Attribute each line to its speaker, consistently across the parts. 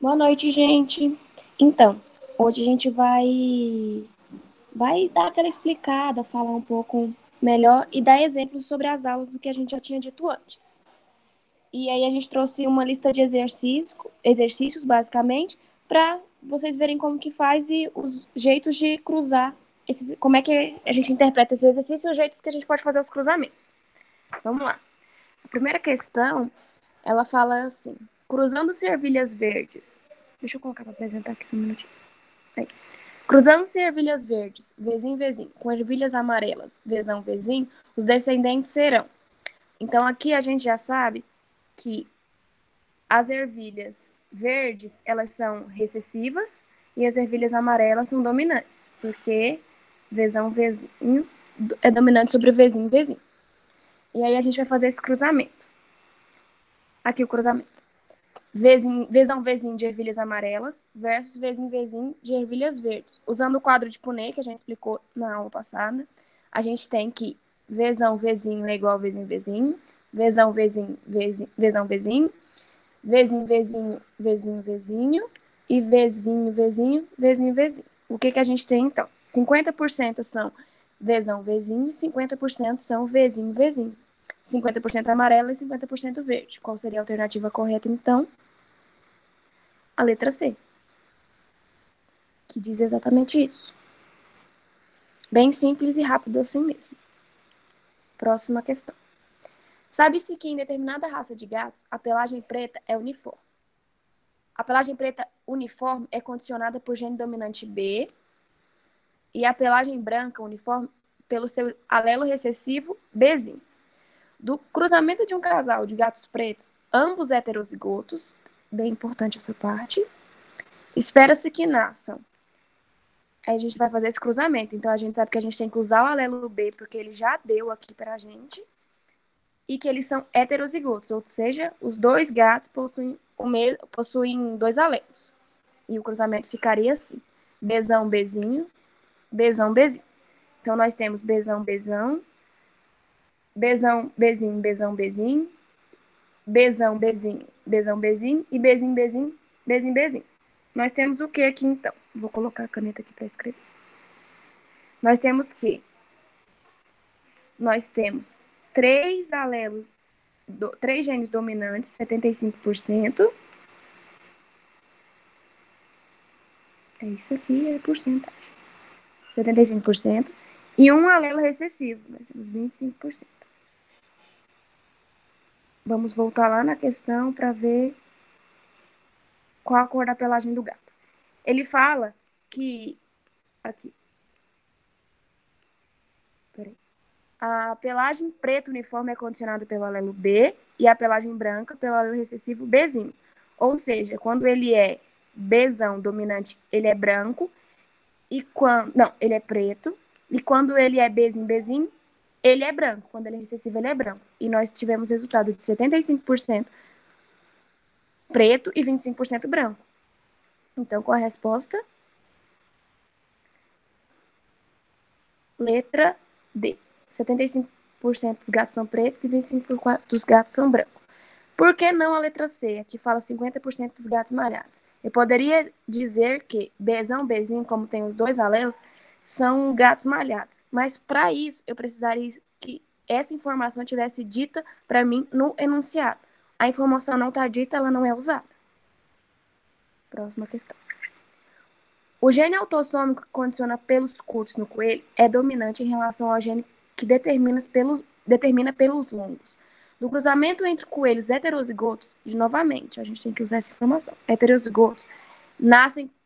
Speaker 1: Boa noite, gente. Então, hoje a gente vai dar aquela explicada, falar um pouco melhor e dar exemplos sobre as aulas do que a gente já tinha dito antes. E aí a gente trouxe uma lista de exercícios basicamente, para vocês verem como que faz e os jeitos de cruzar como é que a gente interpreta esses exercícios e os jeitos que a gente pode fazer os cruzamentos. Vamos lá. A primeira questão, ela fala assim: cruzando-se ervilhas verdes. Deixa eu colocar para apresentar aqui só um minutinho. Aí. Cruzando-se ervilhas verdes, vezinho, vezinho, com ervilhas amarelas, vezão, vezinho, os descendentes serão. Então, aqui a gente já sabe que as ervilhas verdes, elas são recessivas e as ervilhas amarelas são dominantes, porque vezão, vezinho é dominante sobre vezinho, vezinho. E aí a gente vai fazer esse cruzamento. Aqui o cruzamento. Vezão, vezinho de ervilhas amarelas versus vezinho, vezinho de ervilhas verdes. Usando o quadro de Punnett, que a gente explicou na aula passada, a gente tem que vezão, vezinho é igual a vezinho, vezinho, vezão, vezinho, vezão, vezinho, vezinho, vezinho, vezinho, vezinho, e vezinho, vezinho, vezinho, vezinho. O que a gente tem, então? 50% são vezão, vezinho, e 50% são vezinho, vezinho. 50% amarelo e 50% verde. Qual seria a alternativa correta, então? A letra C, que diz exatamente isso. Bem simples e rápido assim mesmo. Próxima questão. Sabe-se que em determinada raça de gatos, a pelagem preta é uniforme. A pelagem preta uniforme é condicionada por gene dominante B e a pelagem branca uniforme pelo seu alelo recessivo Bzinho. Do cruzamento de um casal de gatos pretos, ambos heterozigotos, bem importante essa parte, espera-se que nasçam. Aí a gente vai fazer esse cruzamento. Então, a gente sabe que a gente tem que usar o alelo B, porque ele já deu aqui pra gente, e que eles são heterozigotos, ou seja, os dois gatos possuem dois alelos. E o cruzamento ficaria assim: Bzão, Bzinho, Bzão, Bzinho. Então, nós temos Bzão, Bzão, Bzão, Bzinho, Bzão, Bzinho, Bzão, Bzinho, Bzão, Bzinho e Bzinho, Bzinho, Bzinho, Bzinho. Nós temos o que aqui, então? Vou colocar a caneta aqui para escrever. Nós temos três alelos, três genes dominantes, 75%. É isso aqui, é porcentagem. 75%. E um alelo recessivo, nós temos 25%. Vamos voltar lá na questão para ver qual a cor da pelagem do gato. Ele fala que... Aqui. Peraí. A pelagem preta uniforme é condicionada pelo alelo B e a pelagem branca pelo alelo recessivo Bzinho. Ou seja, quando ele é Bzão dominante, ele é branco, e quando... Não, ele é preto, e quando ele é Bzinho, Bzinho, ele é branco. Quando ele é recessivo, ele é branco. E nós tivemos resultado de 75% preto e 25% branco. Então, qual a resposta? Letra D. 75% dos gatos são pretos e 25% dos gatos são brancos. Por que não a letra C? Aqui fala 50% dos gatos malhados. Eu poderia dizer que Bzão, Bzinho, como tem os dois alelos, são gatos malhados. Mas para isso, eu precisaria que essa informação tivesse dita para mim no enunciado. A informação não está dita, ela não é usada. Próxima questão. O gene autossômico que condiciona pelos curtos no coelho é dominante em relação ao gene que determina pelos longos. No cruzamento entre coelhos heterozigotos, novamente, a gente tem que usar essa informação, heterozigotos,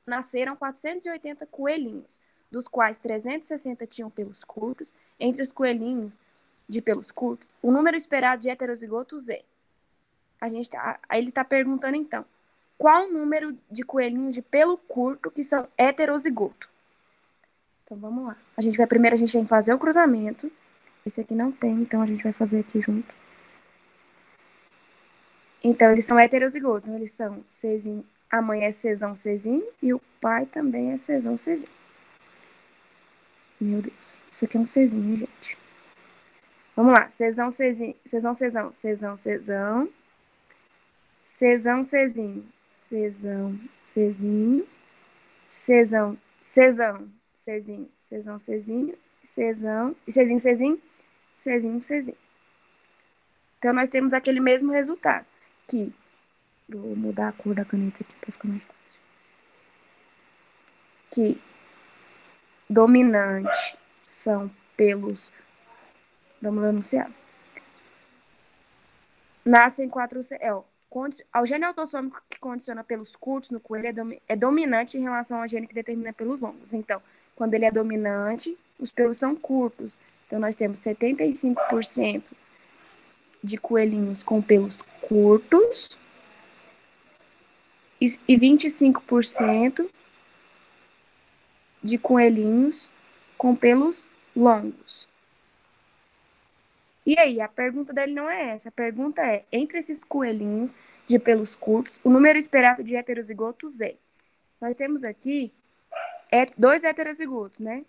Speaker 1: nasceram 480 coelhinhos, dos quais 360 tinham pelos curtos. Entre os coelhinhos de pelos curtos, o número esperado de heterozigotos é... Ele está perguntando, então, qual o número de coelhinhos de pelo curto que são heterozigoto? Então, vamos lá. Primeiro a gente tem que fazer o cruzamento. Esse aqui não tem, então a gente vai fazer aqui junto. Então, eles são heterozigotos. Então, eles são Czinho, a mãe é Czão, Czinho, e o pai também é Czão, Czinho. Meu Deus, isso aqui é um Czinho, gente. Vamos lá. Czão, Czinho, Czão, Czão, Czão, Czão, Czão, Czinho, Czão, Czinho, Czão, Czão, Czinho, Czão, Czinho, Czão, Czinho, Czinho, Czinho, Czinho. Então, nós temos aquele mesmo resultado, que, vou mudar a cor da caneta aqui para ficar mais fácil, que dominante são pelos, vamos anunciar, nascem quatro, o gene autossômico que condiciona pelos curtos no coelho é dominante em relação ao gene que determina pelos longos. Então, quando ele é dominante, os pelos são curtos. Então, nós temos 75% de coelhinhos com pelos curtos e 25% de coelhinhos com pelos longos. E aí, a pergunta dele não é essa. A pergunta é, entre esses coelhinhos de pelos curtos, o número esperado de heterozigotos é. Nós temos aqui dois heterozigotos, né?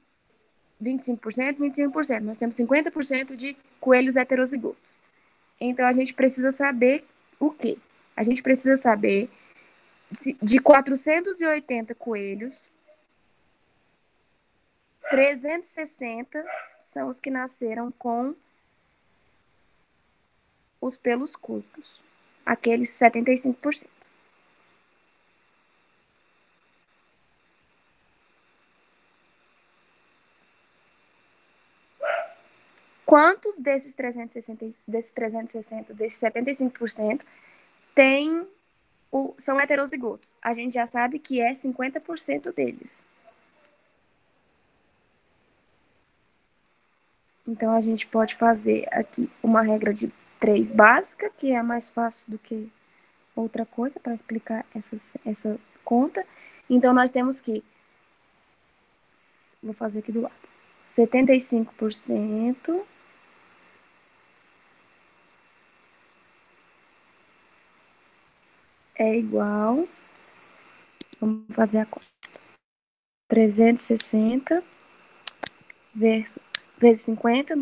Speaker 1: 25%, 25%. Nós temos 50% de coelhos heterozigotos. Então, a gente precisa saber o quê? A gente precisa saber se de 480 coelhos, 360 são os que nasceram com os pelos curtos. Aqueles 75%. Quantos desses 360, desses 75%, são heterozigotos? A gente já sabe que é 50% deles. Então, a gente pode fazer aqui uma regra de 3 básica, que é mais fácil do que outra coisa para explicar essa conta. Então, nós temos que, vou fazer aqui do lado, 75% é igual, vamos fazer a conta, 360 vezes 50,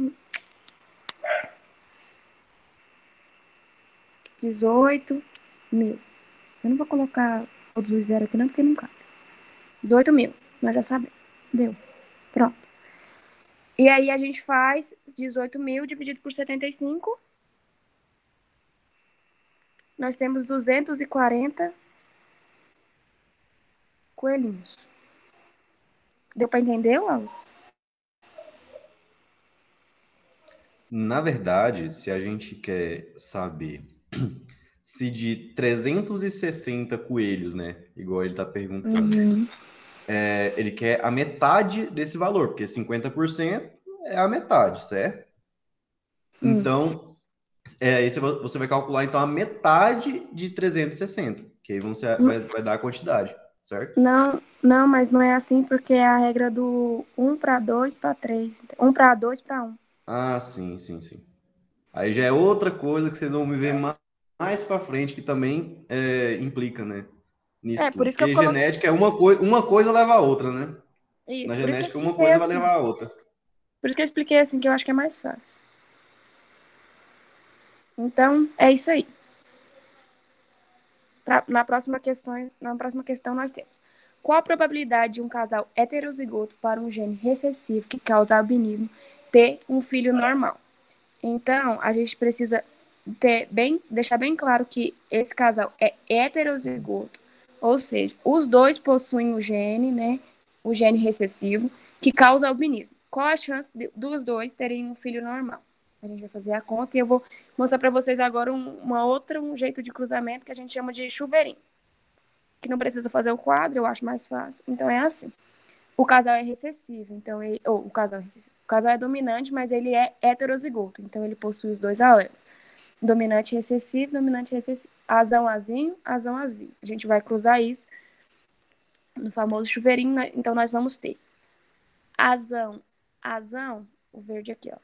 Speaker 1: 18 mil. Eu não vou colocar todos os zeros aqui não, porque não cabe. 18 mil, nós já sabemos. Deu. Pronto. E aí a gente faz 18 mil dividido por 75. Nós temos 240 coelhinhos. Deu para entender, Wallace?
Speaker 2: Na verdade, se a gente quer saber se de 360 coelhos, né, igual ele está perguntando, ele quer a metade desse valor, porque 50% é a metade, certo? Então, aí você vai calcular então a metade de 360, que aí você vai dar a quantidade, certo?
Speaker 1: Não, mas não é assim porque é a regra do 1 para 2 para 3. 1 para 2 para 1.
Speaker 2: Ah, sim, sim, sim. Aí já é outra coisa que vocês vão me ver mais para frente que também implica, né? Nisso
Speaker 1: Por
Speaker 2: tudo.
Speaker 1: isso que eu
Speaker 2: Porque
Speaker 1: coloquei
Speaker 2: genética é uma coisa leva a outra, né?
Speaker 1: isso,
Speaker 2: Na
Speaker 1: por isso que eu
Speaker 2: genética uma
Speaker 1: expliquei
Speaker 2: coisa vai
Speaker 1: assim.
Speaker 2: levar a outra.
Speaker 1: Por isso que eu expliquei assim, que eu acho que é mais fácil. Então, é isso aí. Na próxima questão nós temos: qual a probabilidade de um casal heterozigoto para um gene recessivo que causa albinismo ter um filho normal? Então, a gente precisa deixar bem claro que esse casal é heterozigoto, ou seja, os dois possuem o gene, né, o gene recessivo, que causa albinismo. Qual a chance dos dois terem um filho normal? A gente vai fazer a conta e eu vou mostrar para vocês agora um jeito de cruzamento que a gente chama de chuveirinho, que não precisa fazer o quadro, eu acho mais fácil. Então, é assim. O casal é recessivo, então o casal é recessivo. O casal é dominante, mas ele é heterozigoto, então ele possui os dois alelos. Dominante recessivo, dominante recessivo. Azão, azinho, azão, azinho. A gente vai cruzar isso no famoso chuveirinho, então nós vamos ter azão, azão, o verde aqui, ó.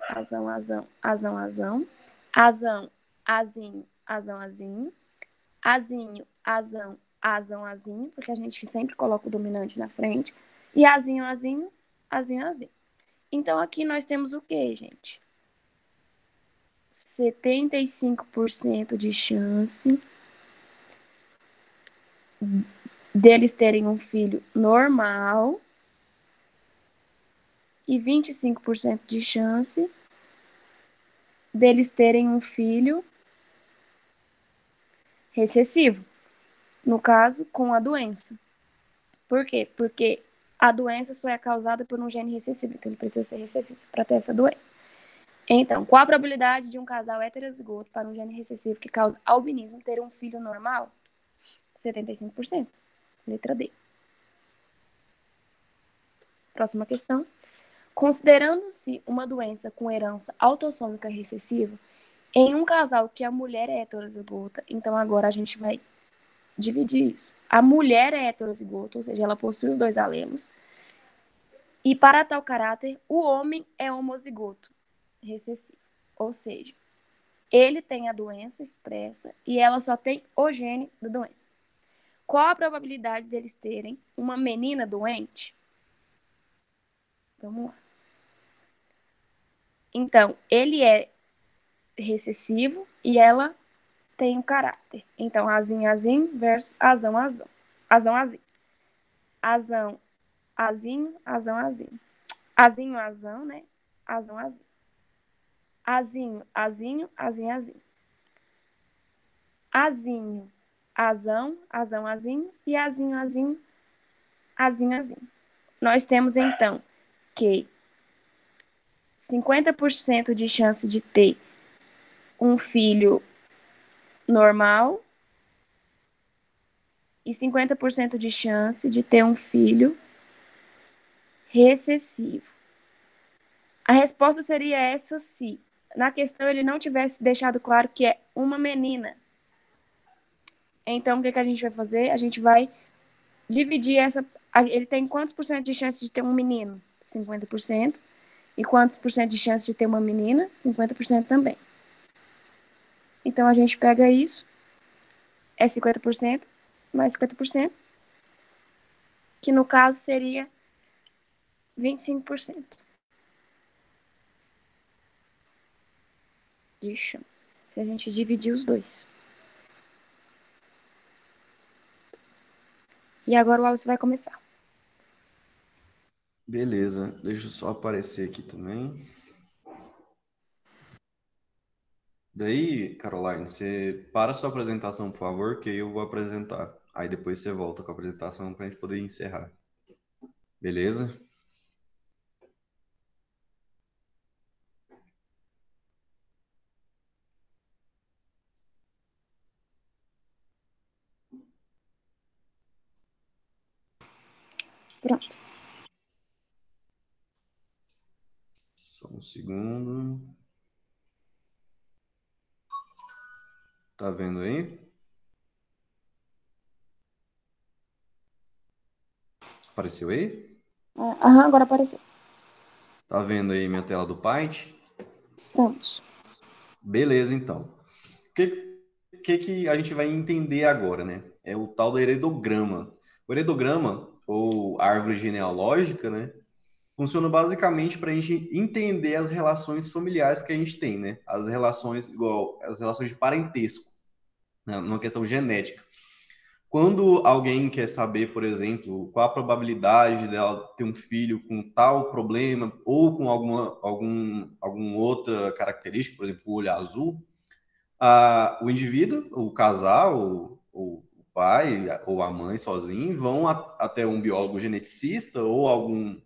Speaker 1: Azão, azão, azão, azão. Azão, azinho, azão, azinho. Azinho, azão, azão, azinho, porque a gente sempre coloca o dominante na frente. E azinho, azinho, azinho, azinho. Então, aqui nós temos o que, gente? 75% de chance deles terem um filho normal e 25% de chance deles terem um filho recessivo, no caso, com a doença. Por quê? Porque a doença só é causada por um gene recessivo, então ele precisa ser recessivo para ter essa doença. Então, qual a probabilidade de um casal heterozigoto para um gene recessivo que causa albinismo ter um filho normal? 75%. Letra D. Próxima questão. Considerando-se uma doença com herança autossômica recessiva, em um casal que a mulher é heterozigota, então agora a gente vai dividir isso. A mulher é heterozigota, ou seja, ela possui os dois alelos. E para tal caráter, o homem é homozigoto recessivo. Ou seja, ele tem a doença expressa e ela só tem o gene da doença. Qual a probabilidade deles terem uma menina doente? Vamos lá. Então, ele é recessivo e ela tem o caráter. Então, azinho, azinho versus azão, azão. Azão, azinho. Azão, azinho, azão, azinho. Azinho, azão, né? Azão, azinho. Azinho, azinho, azinho, azinho. Azinho, azão, azão, azinho. E azinho, azinho, azinho, azinho. Nós temos, então, que 50% de chance de ter um filho normal e 50% de chance de ter um filho recessivo. A resposta seria essa se na questão ele não tivesse deixado claro que é uma menina. Então, o que a gente vai fazer? A gente vai dividir essa... Ele tem quantos por cento de chance de ter um menino? 50%. E quantos por cento de chance de ter uma menina? 50% também. Então, a gente pega isso. É 50% mais 50%. Que no caso seria 25% de chance. Se a gente dividir os dois. E agora o Wallace vai começar.
Speaker 2: Beleza, deixa eu só aparecer aqui também. Daí, Caroline, você para a sua apresentação, por favor, que eu vou apresentar. Aí depois você volta com a apresentação para a gente poder encerrar. Beleza?
Speaker 1: Pronto.
Speaker 2: Só um segundo. Tá vendo aí? Apareceu aí?
Speaker 1: Aham, agora apareceu.
Speaker 2: Tá vendo aí minha tela do Paint?
Speaker 1: Estamos.
Speaker 2: Beleza, então. O que a gente vai entender agora, né? É o tal do heredograma. O heredograma, ou árvore genealógica, né? Funciona basicamente para a gente entender as relações familiares que a gente tem, né? As relações, igual as relações de parentesco, né? Numa questão genética. Quando alguém quer saber, por exemplo, qual a probabilidade dela ter um filho com tal problema ou com alguma outra característica, por exemplo, o olho azul, o indivíduo, o casal, o pai ou a mãe sozinho vão até um biólogo geneticista ou algum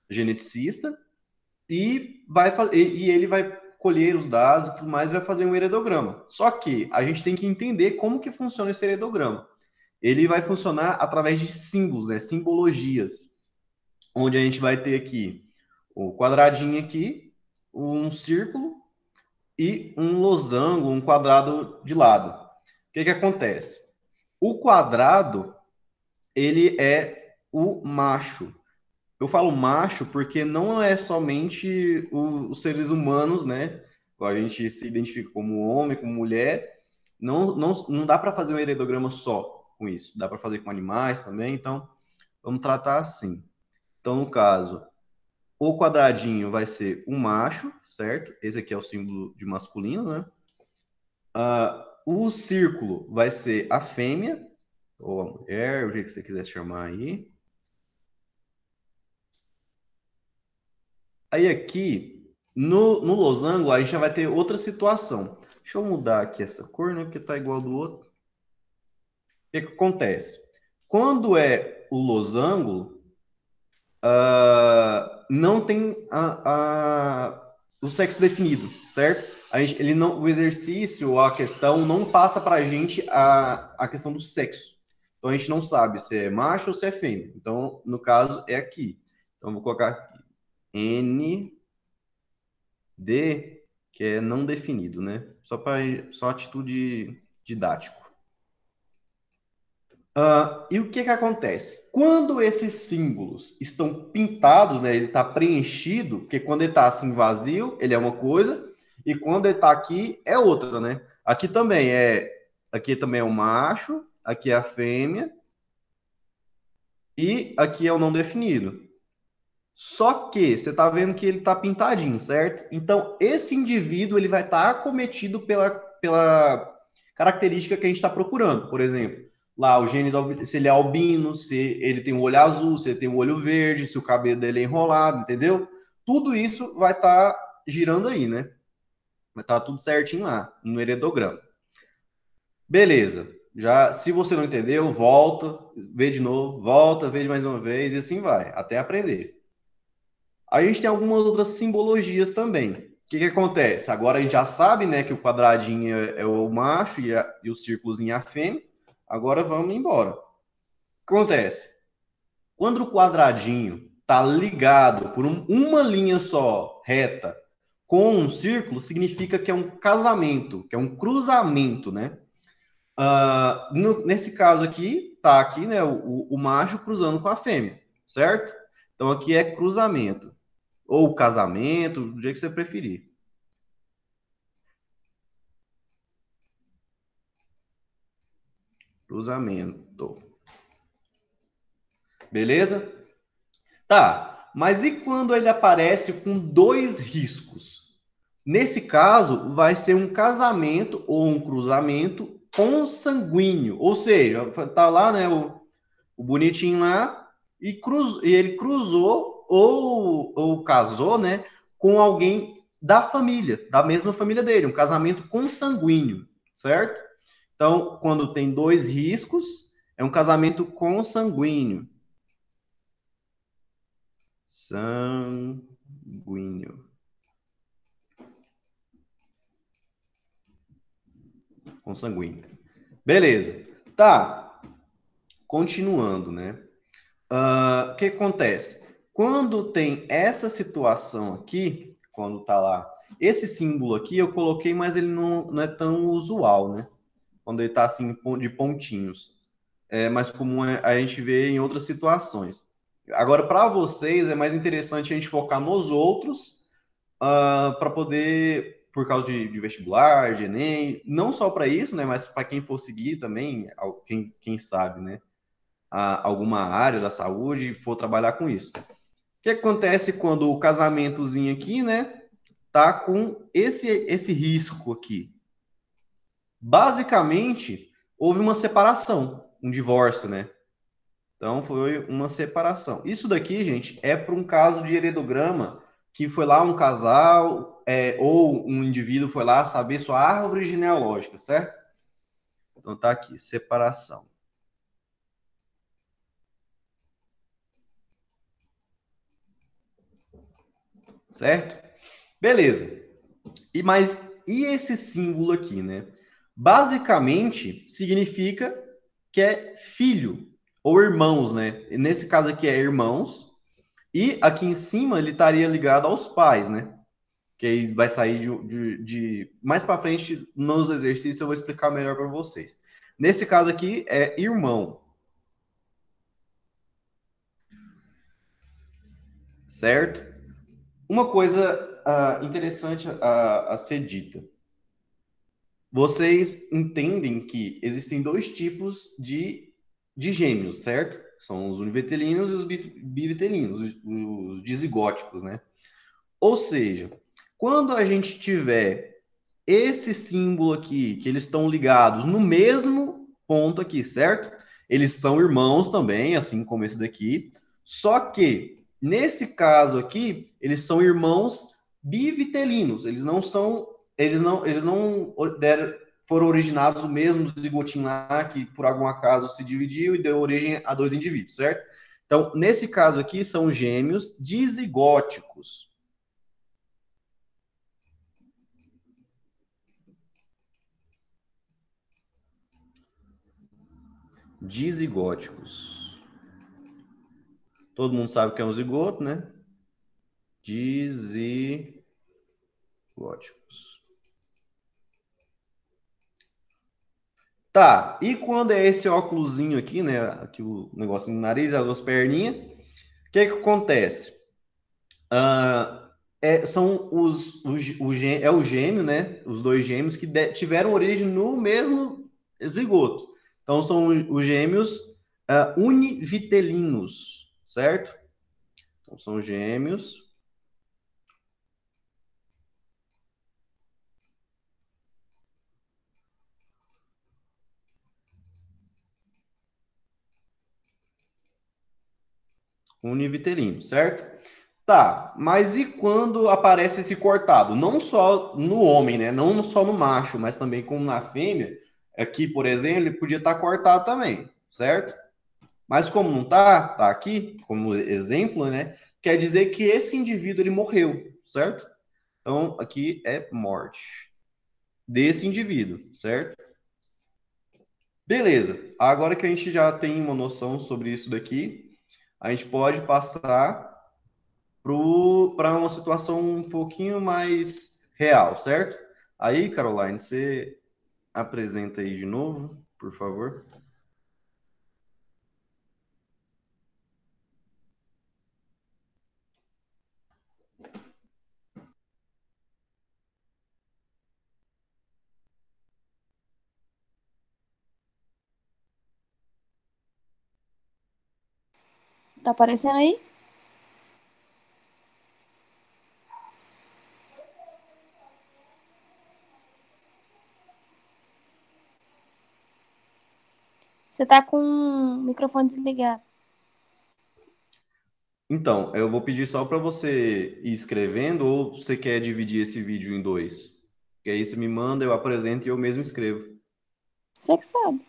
Speaker 2: geneticista e ele vai colher os dados e tudo mais e vai fazer um heredograma. Só que a gente tem que entender como que funciona esse heredograma. Ele vai funcionar através de símbolos, né, simbologias, onde a gente vai ter aqui o quadradinho aqui, um círculo e um losango, um quadrado de lado. O que que acontece? O quadrado, ele é o macho. Eu falo macho porque não é somente os seres humanos, né? A gente se identifica como homem, como mulher. Não dá para fazer um heredograma só com isso. Dá para fazer com animais também. Então, vamos tratar assim. Então, no caso, o quadradinho vai ser o macho, certo? Esse aqui é o símbolo de masculino, né? O círculo vai ser a fêmea, ou a mulher, o jeito que você quiser chamar aí. Aí aqui, no losango, a gente já vai ter outra situação. Deixa eu mudar aqui essa cor, né? Porque tá igual do outro. O que que acontece? Quando é o losango, não tem o sexo definido, certo? Ele não, o exercício, a questão, não passa para a gente a questão do sexo. Então a gente não sabe se é macho ou se é fêmea. Então, no caso, é aqui. Então, vou colocar aqui N, D, que é não definido, né? Só a título didático. E o que que acontece? Quando esses símbolos estão pintados, né, ele está preenchido, porque quando ele está assim vazio, ele é uma coisa, e quando ele está aqui, é outra, né? Aqui também é o macho, aqui é a fêmea, e aqui é o não definido. Só que você está vendo que ele está pintadinho, certo? Então, esse indivíduo ele vai estar acometido pela característica que a gente está procurando. Por exemplo, lá o gene, se ele é albino, se ele tem o olho azul, se ele tem o olho verde, se o cabelo dele é enrolado, entendeu? Tudo isso vai estar girando aí, né? Vai estar tudo certinho lá, no heredograma. Beleza. Já, se você não entendeu, volta, vê de novo, volta, vê de mais uma vez, e assim vai, até aprender. A gente tem algumas outras simbologias também. O que que acontece? Agora a gente já sabe, né, que o quadradinho é o macho e o círculozinho é a fêmea. Agora vamos embora. O que acontece? Quando o quadradinho está ligado por uma linha só, reta, com um círculo, significa que é um casamento, que é um cruzamento, né? Nesse caso aqui, tá aqui, né, o macho cruzando com a fêmea, certo? Então aqui é cruzamento. Ou casamento, do jeito que você preferir. Cruzamento. Beleza? Tá, mas e quando ele aparece com dois riscos? Nesse caso, vai ser um casamento ou um cruzamento consanguíneo. Ou seja, tá lá, né, o bonitinho lá, e ele cruzou ou casou, né, com alguém da família, da mesma família dele, um casamento consanguíneo, certo? Então, quando tem dois riscos, é um casamento consanguíneo. Sanguíneo. Consanguíneo. Beleza. Tá. Continuando, né? O que acontece? Quando tem essa situação aqui, quando tá lá, esse símbolo aqui eu coloquei, mas ele não é tão usual, né? Quando ele tá assim de pontinhos. É mais comum a gente ver em outras situações. Agora, para vocês, é mais interessante a gente focar nos outros para poder, por causa de vestibular, de Enem, não só para isso, né? Mas para quem for seguir também, quem sabe, né? Alguma área da saúde e for trabalhar com isso. O que acontece quando o casamentozinho aqui, né, tá com esse risco aqui? Basicamente, houve uma separação, um divórcio, né? Então, foi uma separação. Isso daqui, gente, é para um caso de heredograma que foi lá um casal ou um indivíduo foi lá saber sua árvore genealógica, certo? Então, tá aqui, separação. Certo? Beleza. E esse símbolo aqui, né? Basicamente significa que é filho ou irmãos, né? E nesse caso aqui é irmãos. E aqui em cima ele estaria ligado aos pais, né? Que aí vai sair mais para frente nos exercícios eu vou explicar melhor para vocês. Nesse caso aqui é irmão. Certo? Uma coisa interessante a ser dita. Vocês entendem que existem dois tipos de gêmeos, certo? São os univitelinos e os bivitelinos, os dizigóticos, né? Ou seja, quando a gente tiver esse símbolo aqui, que eles estão ligados no mesmo ponto aqui, certo? Eles são irmãos também, assim como esse daqui. Só que, nesse caso aqui, eles são irmãos bivitelinos. Eles não foram originados do mesmo zigotinho lá, que por algum acaso se dividiu e deu origem a dois indivíduos, certo? Então, nesse caso aqui, são gêmeos dizigóticos. Dizigóticos. Todo mundo sabe que é um zigoto, né? Dizigóticos. Tá, e quando é esse óculosinho aqui, né? Aqui o negocinho no nariz, as duas perninhas, o que acontece? São é o gêmeo, né? Os dois gêmeos que tiveram origem no mesmo zigoto. Então são os gêmeos univitelinos, certo? Então são gêmeos univitelinos, certo? Tá, mas e quando aparece esse cortado? Não só no homem, né? Não só no macho, mas também como na fêmea. Aqui, por exemplo, ele podia estar cortado também, certo? Mas como não tá aqui como exemplo, né? Quer dizer que esse indivíduo ele morreu, certo? Então aqui é morte desse indivíduo, certo? Beleza. Agora que a gente já tem uma noção sobre isso daqui, a gente pode passar para uma situação um pouquinho mais real, certo? Aí, Caroline, você apresenta aí de novo, por favor.
Speaker 1: Tá aparecendo aí? Você tá com o microfone desligado.
Speaker 2: Então, eu vou pedir só para você ir escrevendo ou você quer dividir esse vídeo em dois? Que aí você me manda, eu apresento e eu mesmo escrevo.
Speaker 1: Você que sabe.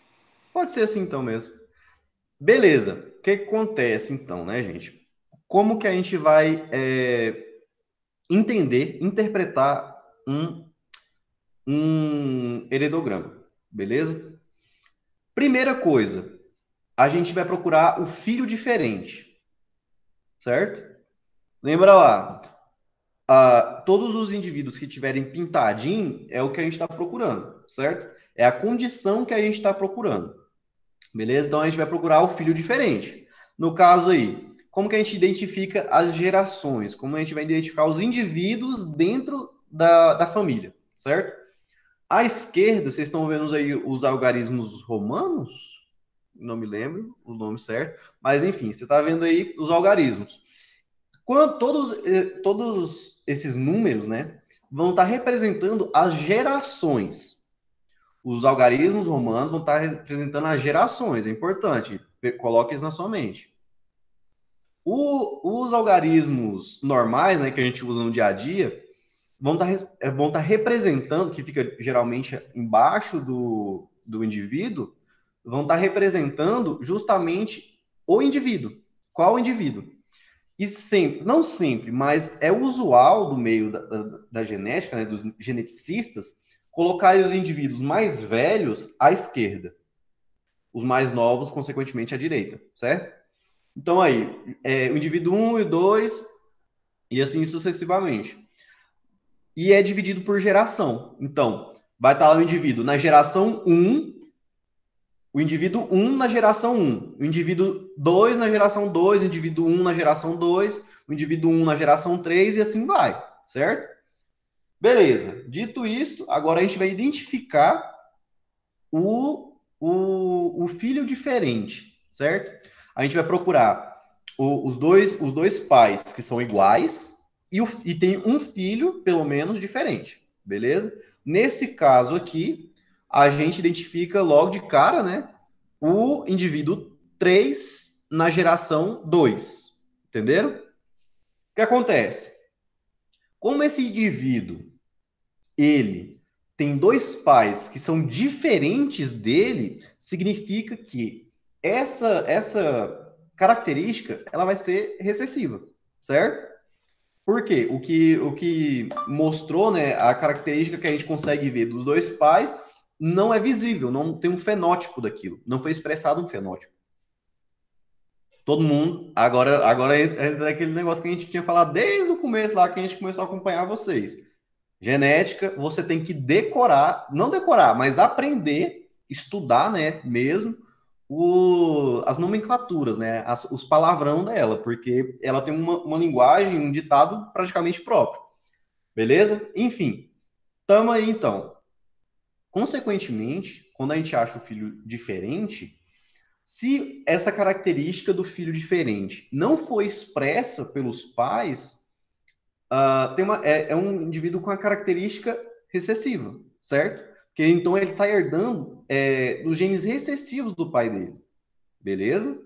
Speaker 2: Pode ser assim então mesmo. Beleza. O que acontece então, né, gente? Como que a gente vai entender, interpretar um heredograma? Beleza? Primeira coisa, a gente vai procurar o filho diferente, certo? Lembra lá, todos os indivíduos que tiverem pintadinho é o que a gente está procurando, certo? É a condição que a gente está procurando, beleza? Então a gente vai procurar o filho diferente. No caso aí, como que a gente identifica as gerações? Como a gente vai identificar os indivíduos dentro da família, certo? À esquerda, vocês estão vendo aí os algarismos romanos? Não me lembro o nome certo, mas enfim, você está vendo aí os algarismos. Quando todos esses números, né, vão estar representando as gerações. Os algarismos romanos vão estar representando as gerações, é importante, coloque isso na sua mente. Os algarismos normais, né, que a gente usa no dia a dia, vão estar representando, que fica geralmente embaixo do indivíduo, vão estar representando justamente o indivíduo. Qual indivíduo? E sempre, não sempre, mas é usual do meio da genética, né, dos geneticistas, colocar os indivíduos mais velhos à esquerda, os mais novos, consequentemente, à direita, certo? Então aí, o indivíduo 1 e 2, e assim sucessivamente. E é dividido por geração. Então, vai estar lá o indivíduo na geração 1, o indivíduo 1 na geração 1, o indivíduo 2 na geração 2, o indivíduo 1 na geração 2, o indivíduo 1 na geração 3 e assim vai, certo? Beleza. Dito isso, agora a gente vai identificar o filho diferente, certo? A gente vai procurar os dois pais que são iguais e tem um filho, pelo menos, diferente, beleza? Nesse caso aqui, a gente identifica logo de cara, né? o indivíduo 3 na geração 2. Entenderam? O que acontece? Como esse indivíduo, ele tem dois pais que são diferentes dele, significa que essa característica ela vai ser recessiva, certo? Por quê? O que mostrou, né, a característica que a gente consegue ver dos dois pais não é visível, não tem um fenótipo daquilo, não foi expressado um fenótipo. Todo mundo, agora é aquele negócio que a gente tinha falado desde o começo lá, que a gente começou a acompanhar vocês. Genética, você tem que decorar, não decorar, mas aprender, estudar, né, mesmo, as nomenclaturas, né, os palavrão dela, porque ela tem uma linguagem, um ditado praticamente próprio. Beleza? Enfim, tamo aí então. Consequentemente, quando a gente acha o filho diferente, se essa característica do filho diferente não foi expressa pelos pais, é um indivíduo com a característica recessiva, certo? Porque então ele está herdando dos genes recessivos do pai dele. Beleza?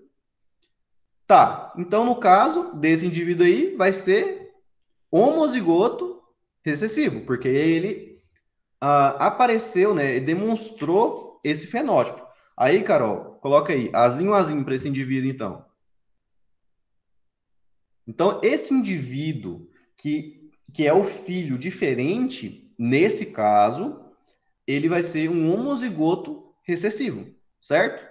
Speaker 2: Tá, então no caso desse indivíduo aí, vai ser homozigoto recessivo, porque ele apareceu, né, demonstrou esse fenótipo. Aí, Carol, coloca aí, azinho, azinho para esse indivíduo, então. Então, esse indivíduo que é o filho diferente, nesse caso, ele vai ser um homozigoto recessivo, certo?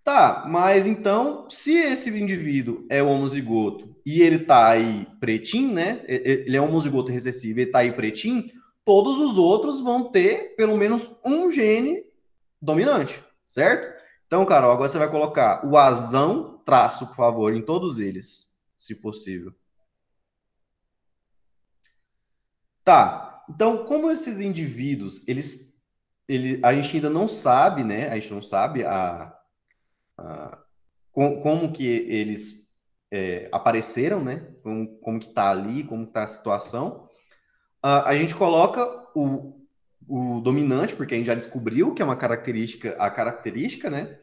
Speaker 2: Tá, mas então, se esse indivíduo é homozigoto e ele tá aí pretinho, né? Ele é homozigoto recessivo e tá aí pretinho, todos os outros vão ter pelo menos um gene dominante, certo? Então, Carol, agora você vai colocar o azão, traço, por favor, em todos eles, se possível. Tá. Então, como esses indivíduos, a gente ainda não sabe, né? A gente não sabe como que eles apareceram, né? Como que tá ali, como que tá a situação. A gente coloca o dominante, porque a gente já descobriu que é uma característica, a característica, né?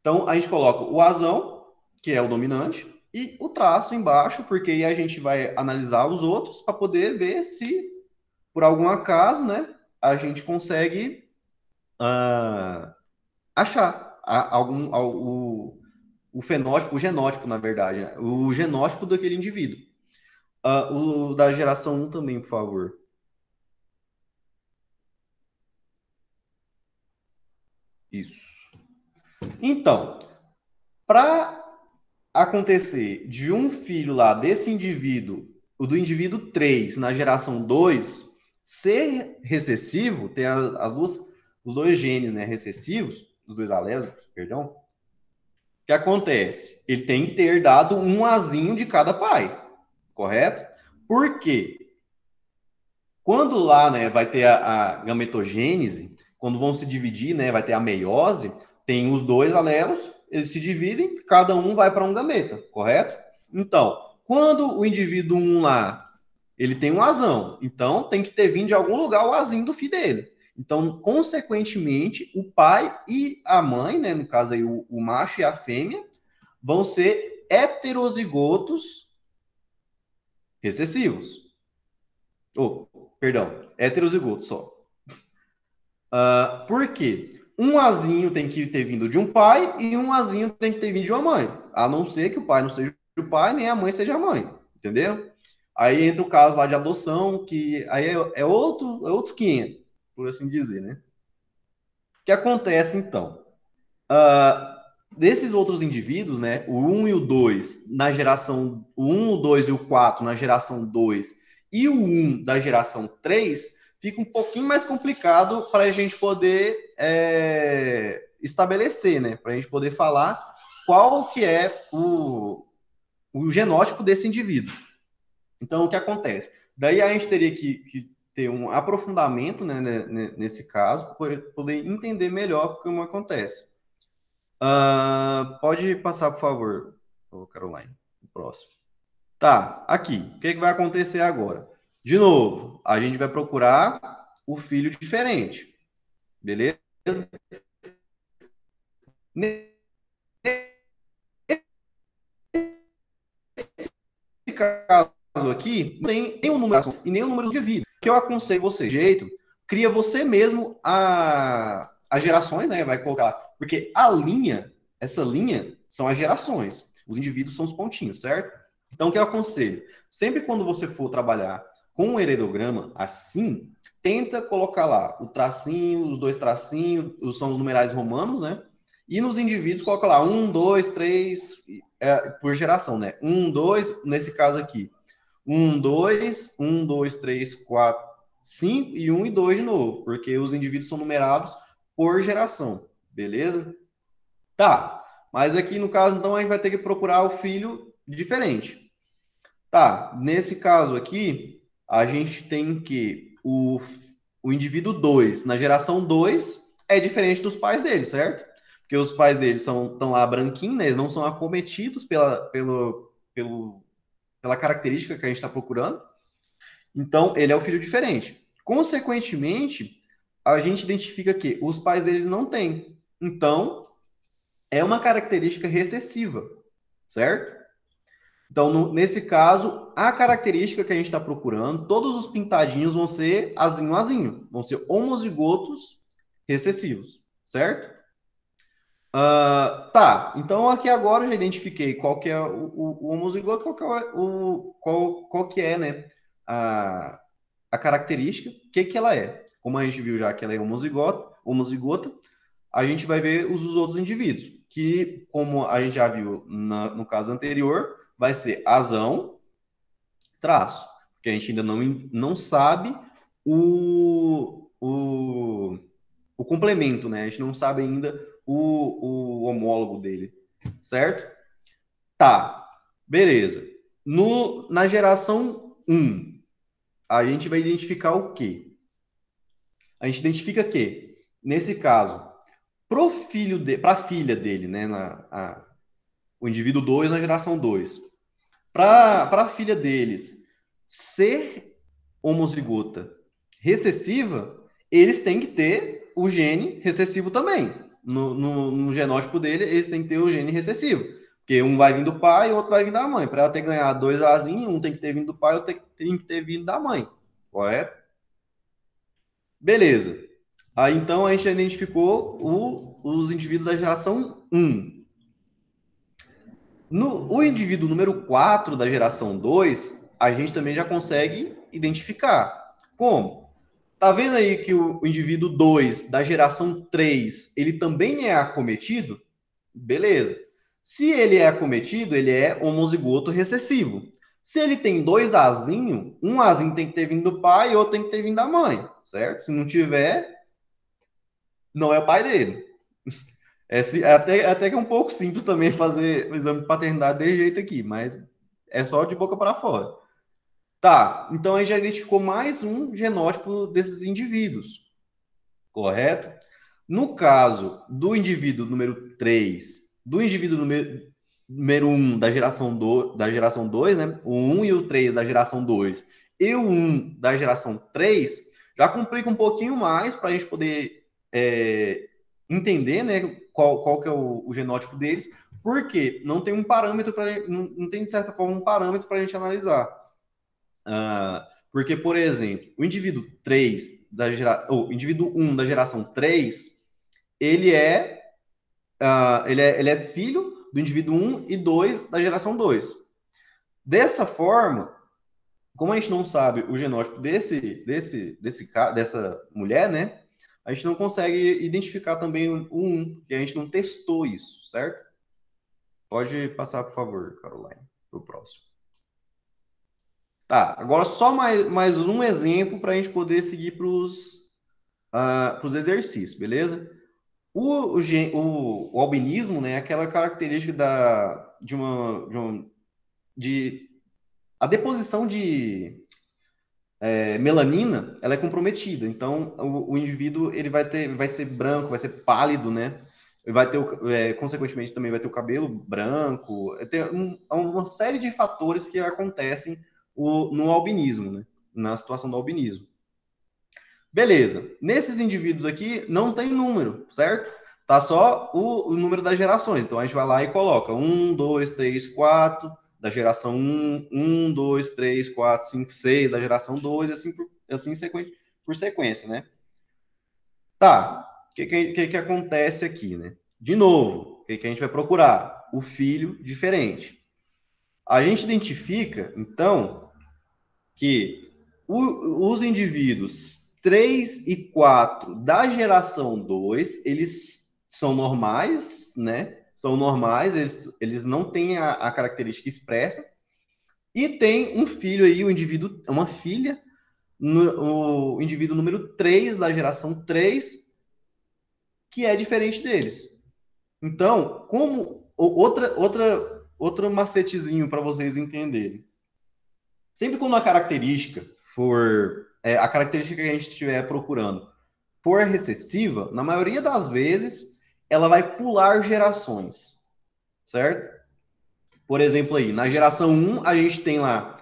Speaker 2: Então, a gente coloca o azão, que é o dominante, e o traço embaixo, porque aí a gente vai analisar os outros para poder ver se, por algum acaso, né, a gente consegue achar o fenótipo, o genótipo, na verdade, né? O genótipo daquele indivíduo. O da geração um também, por favor. Isso. Então, para acontecer de um filho lá desse indivíduo, o do indivíduo 3 na geração 2 ser recessivo, ter os dois genes, né, recessivos, os dois alelos, perdão, o que acontece? Ele tem que ter herdado um azinho de cada pai, correto? Por quê? Quando lá, né, vai ter a gametogênese, quando vão se dividir, né, vai ter a meiose, tem os dois alelos, eles se dividem, cada um vai para um gameta, correto? Então, quando o indivíduo 1 lá, ele tem um azão, então tem que ter vindo de algum lugar o azinho do filho dele. Então, consequentemente, o pai e a mãe, né, no caso aí o macho e a fêmea, vão ser heterozigotos recessivos. Oh, perdão, heterozigotos só. Por quê? Um azinho tem que ter vindo de um pai e um azinho tem que ter vindo de uma mãe. A não ser que o pai não seja o pai, nem a mãe seja a mãe. Entendeu? Aí entra o caso lá de adoção, que aí é outros 500, por assim dizer, né? O que acontece, então? Desses outros indivíduos, né? O 1 e o 2 na geração... O 1, o 2 e o 4 na geração 2 e o 1 da geração 3 fica um pouquinho mais complicado para a gente poder estabelecer, né? Para a gente poder falar qual que é o genótipo desse indivíduo. Então, o que acontece? Daí a gente teria que ter um aprofundamento, né, nesse caso, para poder entender melhor como acontece. Pode passar, por favor, Caroline, o próximo. Tá, aqui. O que vai acontecer agora? De novo, a gente vai procurar o filho diferente. Beleza? Nesse caso aqui, não tem nem o número e nem o número de vida. Que eu aconselho você, jeito, cria você mesmo as gerações, né? Vai colocar. Porque essa linha, são as gerações. Os indivíduos são os pontinhos, certo? Então, o que eu aconselho? Sempre quando você for trabalhar com um heredograma assim, tenta colocar lá o tracinho, os dois tracinhos, são os numerais romanos, né? E nos indivíduos, coloca lá 1, 2, 3, por geração, né? 1, 2, nesse caso aqui. 1, 2, 3, 4, 5 e 1 e 2 de novo, porque os indivíduos são numerados por geração, beleza? Tá, mas aqui no caso, então, a gente vai ter que procurar o filho diferente. Tá, nesse caso aqui, a gente tem que o indivíduo 2, na geração 2, é diferente dos pais dele, certo? Porque os pais dele estão lá branquinhos, né? Eles não são acometidos pela característica que a gente está procurando. Então, ele é o filho diferente. Consequentemente, a gente identifica que os pais deles não têm. Então, é uma característica recessiva, certo? Então, nesse caso, a característica que a gente está procurando, todos os pintadinhos vão ser azinho, azinho. Vão ser homozigotos recessivos, certo? Tá, então aqui agora eu já identifiquei qual que é o homozigoto, qual que é, qual que é, né, a característica, o que que ela é. Como a gente viu já que ela é homozigota, a gente vai ver os outros indivíduos, que, como a gente já viu no caso anterior, vai ser azão, traço, porque a gente ainda não sabe o complemento, né? A gente não sabe ainda o homólogo dele, certo? Tá, beleza. Na geração 1, a gente vai identificar o quê? A gente identifica que, nesse caso, para a filha dele, né, o indivíduo 2 na geração 2, para a filha deles ser homozigota recessiva, eles têm que ter o gene recessivo também. No genótipo dele, eles têm que ter o gene recessivo. Porque um vai vir do pai e o outro vai vir da mãe. Para ela ter ganhado dois azinhos, um tem que ter vindo do pai e outro tem que ter vindo da mãe. Correto? Beleza. Aí então a gente já identificou os indivíduos da geração 1. O indivíduo número 4 da geração 2, a gente também já consegue identificar. Como? Tá vendo aí que o indivíduo 2 da geração 3, ele também é acometido? Beleza. Se ele é acometido, ele é homozigoto recessivo. Se ele tem dois azinhos, um azinho tem que ter vindo do pai e outro tem que ter vindo da mãe, certo? Se não tiver, não é o pai dele. Até que é um pouco simples também fazer o exame de paternidade desse jeito aqui, mas é só de boca para fora. Tá, então a gente já identificou mais um genótipo desses indivíduos, correto? No caso do indivíduo número 3, do indivíduo número 1 da geração 2, né? O 1 e o 3 da geração 2 e o 1 da geração 3, já complica um pouquinho mais para a gente poder entender, né, qual que é o genótipo deles, porque não tem um parâmetro não tem, de certa forma, um parâmetro para a gente analisar. Porque, por exemplo, o indivíduo 3 o indivíduo 1 da geração 3, ele é filho do indivíduo 1 e 2 da geração 2. Dessa forma, como a gente não sabe o genótipo dessa mulher, né? A gente não consegue identificar também o 1, porque a gente não testou isso, certo? Pode passar, por favor, Caroline, para o próximo. Tá, agora só mais um exemplo para a gente poder seguir para os exercícios, beleza? O albinismo, né, é aquela característica de a deposição de melanina, ela é comprometida. Então, o indivíduo ele vai ser branco, vai ser pálido, né? Vai ter, consequentemente, também vai ter o cabelo branco. Tem uma série de fatores que acontecem no albinismo, né? Na situação do albinismo. Beleza. Nesses indivíduos aqui, não tem número, certo? Tá só o número das gerações. Então a gente vai lá e coloca 1, 2, 3, 4 da geração 1, 1, 2, 3, 4, 5, 6 da geração 2, assim por sequência, né? Tá, o que acontece aqui, né? De novo, o que a gente vai procurar? O filho diferente. A gente identifica, então, que os indivíduos 3 e 4 da geração 2, eles são normais, né? São normais, eles não têm a característica expressa. E tem um filho aí, o indivíduo, uma filha, o indivíduo número 3 da geração 3, que é diferente deles. Então, como outro macetezinho para vocês entenderem. Sempre quando a característica for a característica que a gente estiver procurando for recessiva, na maioria das vezes ela vai pular gerações, certo? Por exemplo, aí, na geração 1, a gente tem lá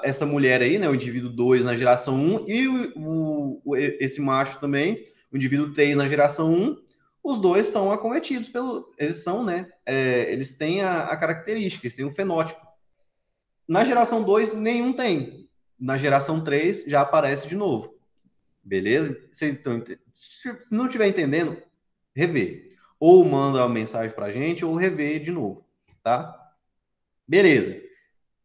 Speaker 2: essa mulher aí, né, o indivíduo 2 na geração 1, e esse macho também, o indivíduo 3 na geração 1, os dois são acometidos pelo. Eles são, né? Eles têm a característica, eles têm um fenótipo. Na geração 2, nenhum tem. Na geração 3, já aparece de novo. Beleza? Se não estiver entendendo, rever. Ou manda uma mensagem pra gente, ou rever de novo. Tá? Beleza.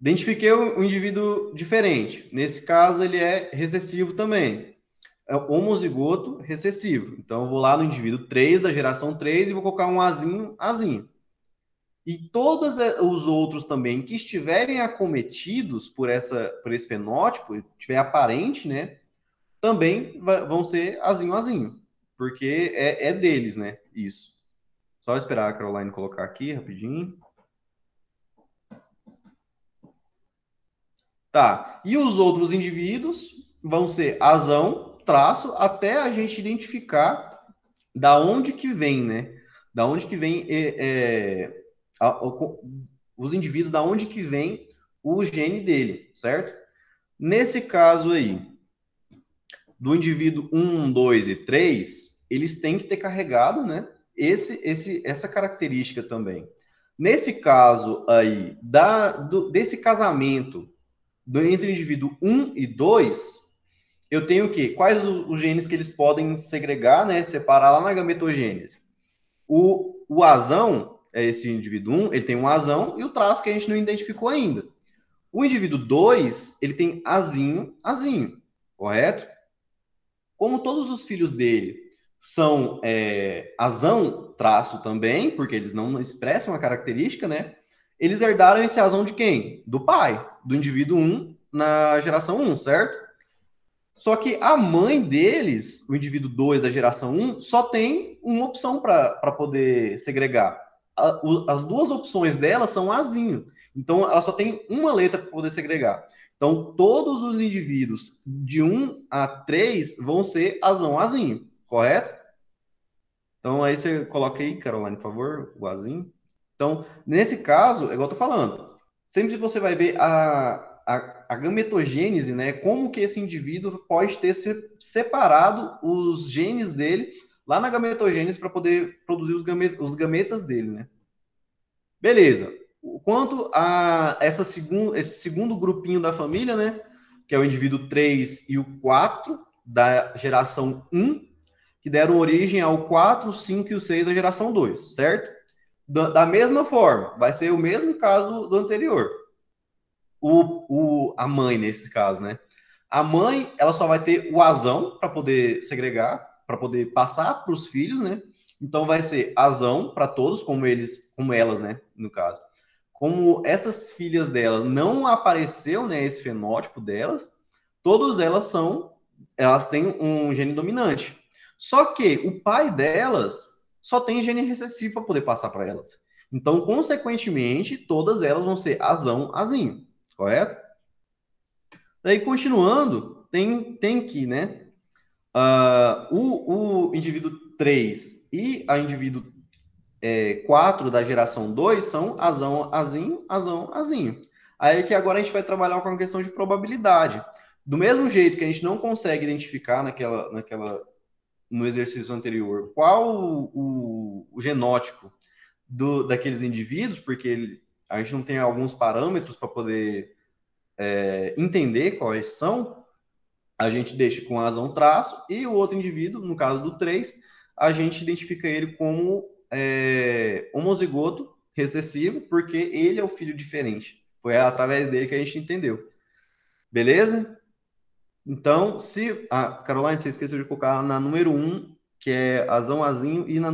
Speaker 2: Identifiquei um indivíduo diferente. Nesse caso, ele é recessivo também. É homozigoto recessivo. Então, eu vou lá no indivíduo 3 da geração 3 e vou colocar um Azinho, Azinho. E todos os outros também que estiverem acometidos por esse fenótipo, tiver aparente, né? Também vão ser Azinho, Azinho. Porque é deles, né? Isso. Só esperar a Caroline colocar aqui rapidinho. Tá. E os outros indivíduos vão ser azão, traço, até a gente identificar da onde que vem, né? Da onde que vem os indivíduos, da onde que vem o gene dele, certo? Nesse caso aí, do indivíduo 1, 2 e 3, eles têm que ter carregado, né? Essa característica também. Nesse caso aí, desse casamento entre o indivíduo 1 e 2, eu tenho o quê? Quais os genes que eles podem segregar, né? Separar lá na gametogênese. O azão, esse indivíduo 1, ele tem um azão e o traço que a gente não identificou ainda. O indivíduo 2, ele tem azinho, azinho, correto? Como todos os filhos dele são azão, traço também, porque eles não expressam a característica, né? Eles herdaram esse azão de quem? Do pai, do indivíduo 1 na geração 1, certo? Só que a mãe deles, o indivíduo 2 da geração 1, só tem uma opção para poder segregar. As duas opções dela são azinho. Então, ela só tem uma letra para poder segregar. Então, todos os indivíduos de 1 a 3 vão ser azão, azinho, correto? Então, aí você coloca aí, Caroline, por favor, o azinho. Então, nesse caso, é igual eu tô falando, sempre você vai ver a gametogênese, né? Como que esse indivíduo pode ter separado os genes dele lá na gametogênese para poder produzir os gametas dele, né? Beleza. Quanto a esse segundo grupinho da família, né? Que é o indivíduo 3 e o 4 da geração 1, que deram origem ao 4, o 5 e o 6 da geração 2, certo? Da mesma forma, vai ser o mesmo caso do anterior. A mãe, nesse caso, né? A mãe, ela só vai ter o azão para poder segregar, para poder passar para os filhos, né? Então vai ser azão para todos, como elas, né? No caso. Como essas filhas dela não apareceu, né? Esse fenótipo delas, todas elas têm um gene dominante. Só que o pai delas só tem gene recessivo para poder passar para elas. Então, consequentemente, todas elas vão ser azão, azinho, correto? Daí, continuando, tem que, né? O indivíduo 3 e a indivíduo 4 da geração 2 são azão, azinho, azão, azinho. Aí que agora a gente vai trabalhar com a questão de probabilidade. Do mesmo jeito que a gente não consegue identificar no exercício anterior qual o genótipo daqueles indivíduos, porque a gente não tem alguns parâmetros para poder entender quais são, a gente deixa com razão traço, e o outro indivíduo, no caso do 3, a gente identifica ele como homozigoto recessivo, porque ele é o filho diferente. Foi através dele que a gente entendeu. Beleza? Então, se a Caroline, você esqueceu de colocar na número 1, que é azão azinho, e no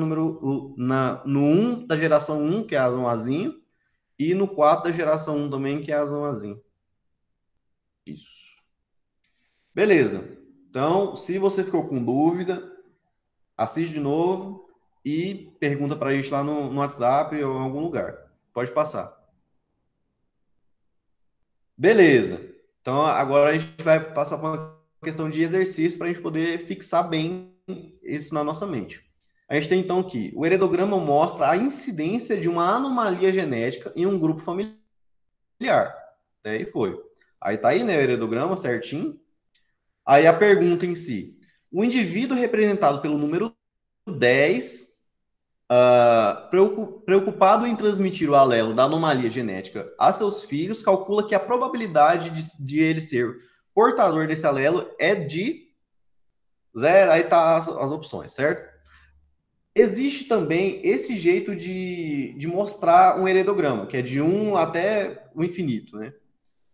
Speaker 2: 1 da geração 1, que é azão azinho, e no 4 da geração 1 também, que é azão azinho. Isso. Beleza. Então, se você ficou com dúvida, assiste de novo e pergunta para a gente lá no WhatsApp ou em algum lugar. Pode passar. Beleza. Então, agora a gente vai passar por uma questão de exercício para a gente poder fixar bem isso na nossa mente. A gente tem, então, que o heredograma mostra a incidência de uma anomalia genética em um grupo familiar. Até aí foi. Aí tá aí, né, o heredograma certinho. Aí a pergunta em si. O indivíduo representado pelo número 10, preocupado em transmitir o alelo da anomalia genética a seus filhos, calcula que a probabilidade de ele ser portador desse alelo é de 0. Aí tá as opções, certo? Existe também esse jeito de mostrar um heredograma, que é de 1 até o infinito, né?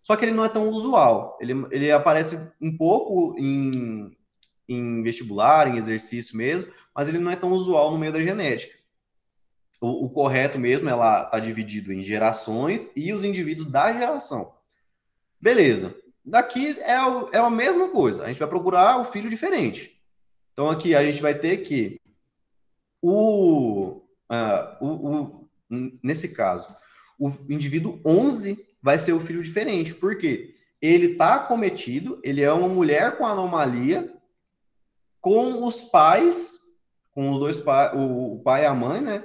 Speaker 2: Só que ele não é tão usual. Ele aparece um pouco em vestibular, em exercício mesmo, mas ele não é tão usual no meio da genética. O correto mesmo, ela está dividido em gerações e os indivíduos da geração. Beleza. Daqui é a mesma coisa. A gente vai procurar o filho diferente. Então aqui a gente vai ter que nesse caso, o indivíduo 11 vai ser o filho diferente. Por quê? Ele está acometido, ele é uma mulher com anomalia, com os pais, com os dois pais, o pai e a mãe, né?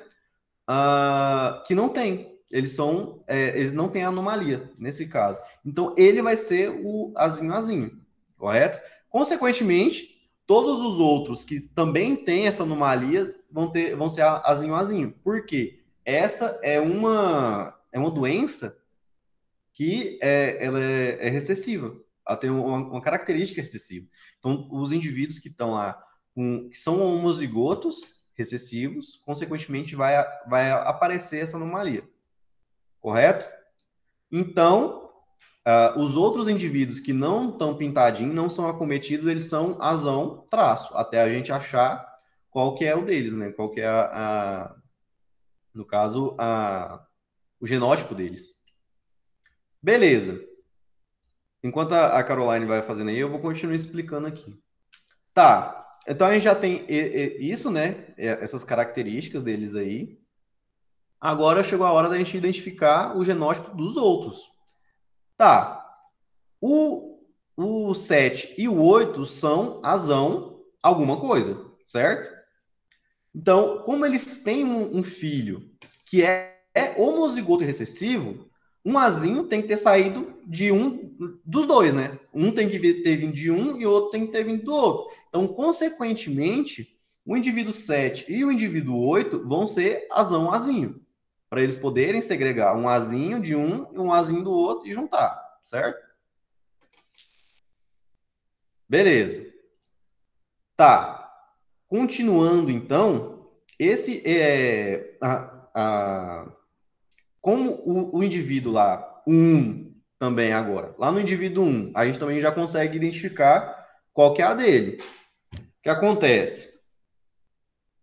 Speaker 2: Que não tem. Eles não têm anomalia nesse caso. Então, ele vai ser o azinho, correto? Consequentemente, todos os outros que também têm essa anomalia vão ser azinho. Por quê? Essa é uma doença que ela é recessiva. Ela tem uma característica recessiva. Então, os indivíduos que estão lá, que são homozigotos recessivos, consequentemente vai aparecer essa anomalia. Correto? Então, os outros indivíduos que não estão pintadinhos, não são acometidos, eles são azão traço, até a gente achar qual que é o deles, né? Qual que é no caso, o genótipo deles. Beleza. Enquanto a Caroline vai fazendo aí, eu vou continuar explicando aqui. Tá, então a gente já tem isso, né? Essas características deles aí. Agora chegou a hora da gente identificar o genótipo dos outros. Tá, o 7 e o 8 são azão alguma coisa, certo? Então, como eles têm um filho que é homozigoto recessivo, um azinho tem que ter saído de um dos dois, né? Um tem que ter vindo de um e o outro tem que ter vindo do outro. Então, consequentemente, o indivíduo 7 e o indivíduo 8 vão ser azão-azinho, para eles poderem segregar um azinho de um e um azinho do outro e juntar, certo? Beleza. Tá. Continuando, então, esse como o indivíduo lá, o 1 também agora, lá no indivíduo 1, a gente também já consegue identificar qual que é a dele. O que acontece?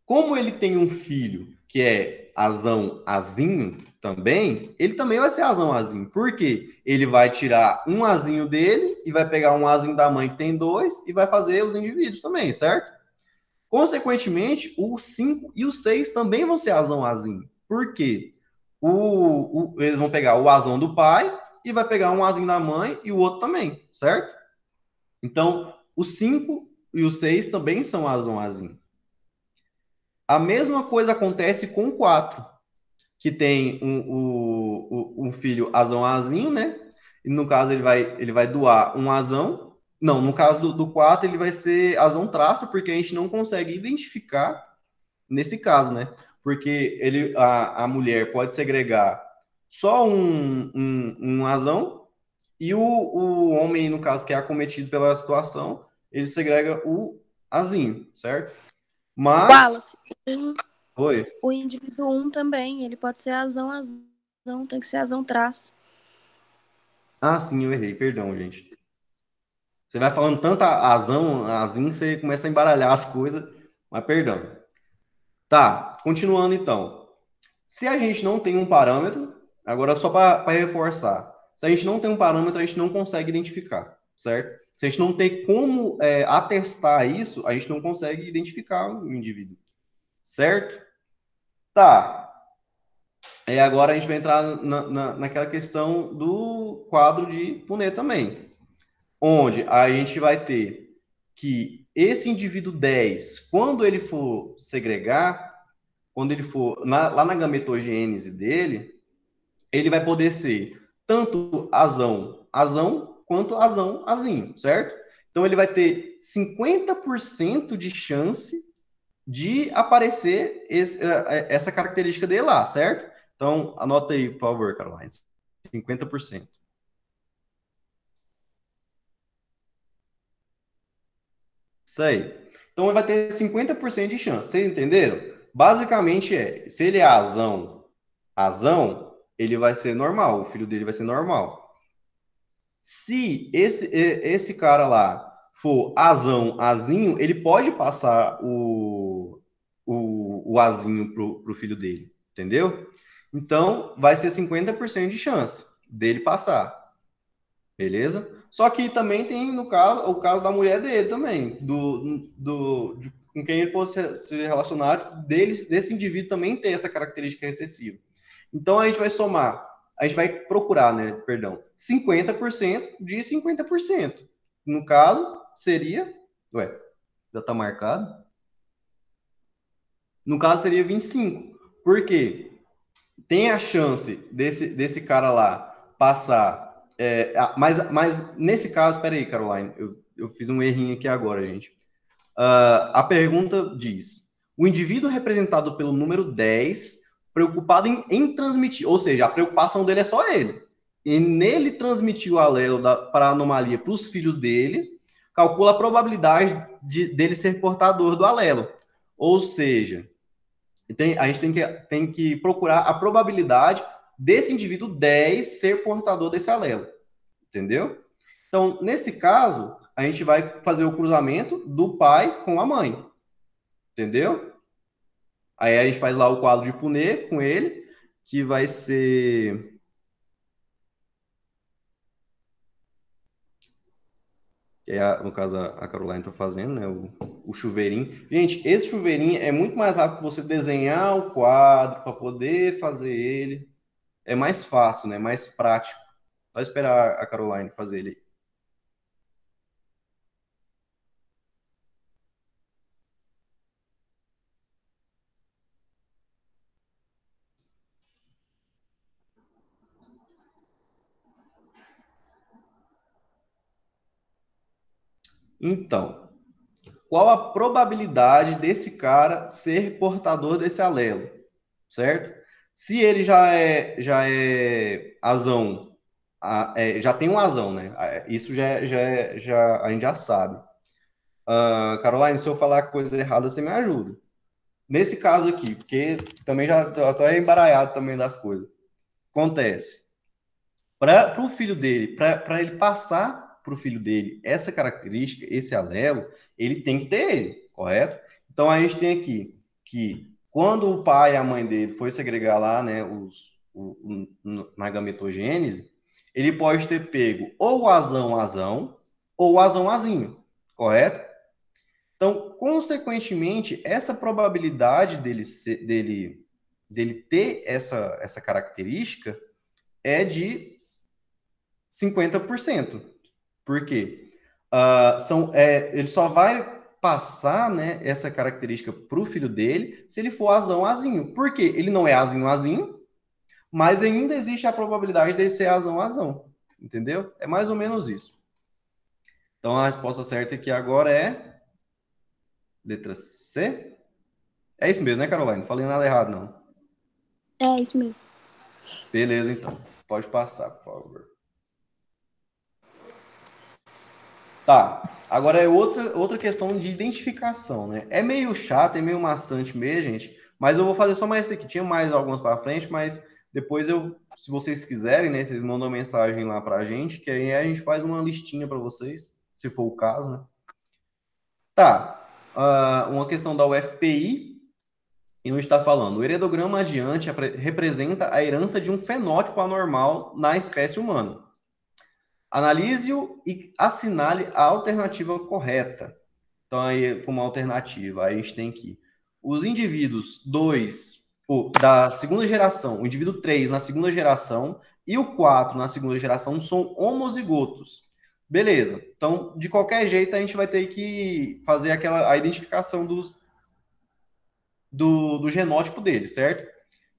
Speaker 2: Como ele tem um filho que é azão-azinho também, ele também vai ser azão-azinho. Por quê? Ele vai tirar um azinho dele e vai pegar um azinho da mãe que tem 2 e vai fazer os indivíduos também, certo? Consequentemente, o 5 e o 6 também vão ser azão-azinho. Por quê? Eles vão pegar o azão do pai e vai pegar um azinho da mãe e o outro também, certo? Então, o 5 e o 6 também são azão-azinho. A mesma coisa acontece com o 4, que tem um filho azão-azinho, né? E no caso, ele vai doar um azão Não, no caso do 4, ele vai ser azão traço, porque a gente não consegue identificar nesse caso, né? Porque a mulher pode segregar só um azão, e o homem, no caso, que é acometido pela situação, ele segrega o azinho, certo? Mas.
Speaker 1: Wallace,
Speaker 2: Oi.
Speaker 1: o indivíduo um também, ele pode ser azão, tem que ser azão traço.
Speaker 2: Ah, sim, eu errei, perdão, gente. Você vai falando tanta azão, azinho, você começa a embaralhar as coisas, mas perdão. Tá, continuando então. Se a gente não tem um parâmetro, agora só para reforçar, se a gente não tem um parâmetro, a gente não consegue identificar, certo? Se a gente não tem como atestar isso, a gente não consegue identificar o indivíduo, certo? Tá. Agora a gente vai entrar naquela questão do quadro de Punnett também, onde a gente vai ter que esse indivíduo 10, quando ele for segregar, quando ele for lá na gametogênese dele, ele vai poder ser tanto azão, quanto azinho, certo? Então ele vai ter 50% de chance de aparecer essa característica dele lá, certo? Então anota aí, por favor, Caroline. 50%. Isso aí. Então ele vai ter 50% de chance. Vocês entenderam? Basicamente se ele é azão, ele vai ser normal, o filho dele vai ser normal. Se esse cara lá for azinho, ele pode passar o azinho pro filho dele, entendeu? Então, vai ser 50% de chance dele passar, beleza? Só que também tem, no caso, o caso da mulher dele também, com quem ele fosse se relacionar, desse indivíduo também ter essa característica recessiva. Então, a gente vai somar, a gente vai procurar, né, perdão, 50% de 50%. No caso, seria, já está marcado? No caso, seria 25. Por quê? Tem a chance desse cara lá passar. Mas nesse caso, peraí, Caroline, eu fiz um errinho aqui agora, gente. A pergunta diz: o indivíduo representado pelo número 10, preocupado em transmitir, ou seja, a preocupação dele é só ele. E nele transmitir o alelo para a anomalia para os filhos dele, calcula a probabilidade dele ser portador do alelo. Ou seja, a gente tem que procurar a probabilidade desse indivíduo 10 ser portador desse alelo. Entendeu? Então, nesse caso, a gente vai fazer o cruzamento do pai com a mãe. Entendeu? Aí a gente faz lá o quadro de Punnett com ele, que vai ser. Que é, no caso, a Caroline está fazendo, né? O chuveirinho. Gente, esse chuveirinho é muito mais rápido você desenhar o quadro para poder fazer ele. É mais fácil, né? Mais prático. Só esperar a Caroline fazer ele. Então, qual a probabilidade desse cara ser portador desse alelo, certo? Se ele já é azão, já tem um azão, né? Isso já a gente já sabe. Caroline, se eu falar coisa errada, você me ajuda. Nesse caso aqui, porque também já estou embaralhado também das coisas. Acontece. Para o filho dele, para ele passar para o filho dele essa característica, esse alelo, ele tem que ter ele, correto? Então a gente tem aqui que quando o pai e a mãe dele foi segregar lá, né, na gametogênese, ele pode ter pego ou o azão ou o azinho, correto? Então, consequentemente, essa probabilidade dele ter essa característica é de 50%. Por quê? Ele só vai passar, né, essa característica para o filho dele se ele for azinho. Por quê? Ele não é azinho, mas ainda existe a probabilidade dele ser azão. Entendeu? É mais ou menos isso. Então, a resposta certa aqui agora é letra C. É isso mesmo, né, Caroline? Não falei nada errado, não.
Speaker 1: É isso mesmo.
Speaker 2: Beleza, então. Pode passar, por favor. Tá. Agora é outra questão de identificação, né? É meio chato, é meio maçante mesmo, gente. Mas eu vou fazer só mais esse aqui. Tinha mais algumas para frente, mas depois se vocês quiserem, né? Vocês mandam uma mensagem lá pra gente, que aí a gente faz uma listinha para vocês, se for o caso, né? Tá. Uma questão da UFPI, e onde está falando, o heredograma adiante representa a herança de um fenótipo anormal na espécie humana. Analise-o e assinale a alternativa correta. Então, aí, como alternativa, aí a gente tem aqui os indivíduos 2 da segunda geração, o indivíduo 3 na segunda geração e o 4 na segunda geração são homozigotos. Beleza. Então, de qualquer jeito, a gente vai ter que fazer a identificação do genótipo dele, certo?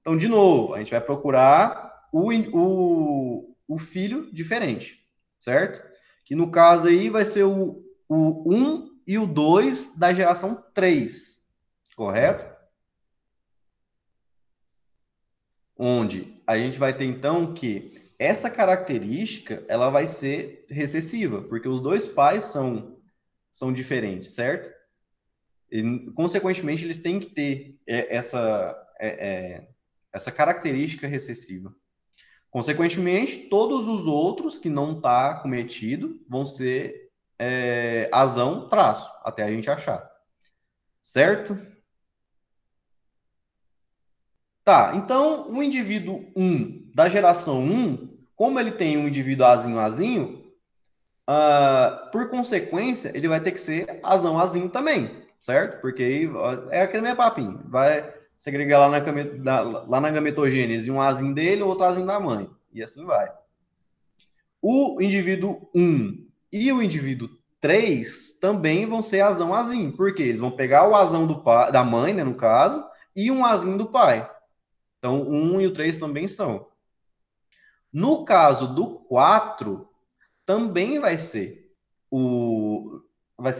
Speaker 2: Então, de novo, a gente vai procurar o filho diferente, certo? Que no caso aí vai ser o 1 e o 2 da geração 3, correto? Onde a gente vai ter então que essa característica ela vai ser recessiva, porque os dois pais são diferentes, certo? E, consequentemente, eles têm que ter essa característica recessiva. Consequentemente, todos os outros que não está cometido vão ser azão traço, até a gente achar. Certo? Tá, então o indivíduo 1 da geração 1, como ele tem um indivíduo azinho azinho, por consequência, ele vai ter que ser azão azinho também, certo? Porque aí é aquele mesmo papinho. Vai segregar lá na gametogênese um azinho dele, outro azinho da mãe. E assim vai. O indivíduo 1 e o indivíduo 3 também vão ser azão azinho, porque eles vão pegar o azão da mãe, né, no caso, e um azinho do pai. Então, o 1 e o 3 também são. No caso do 4, também vai ser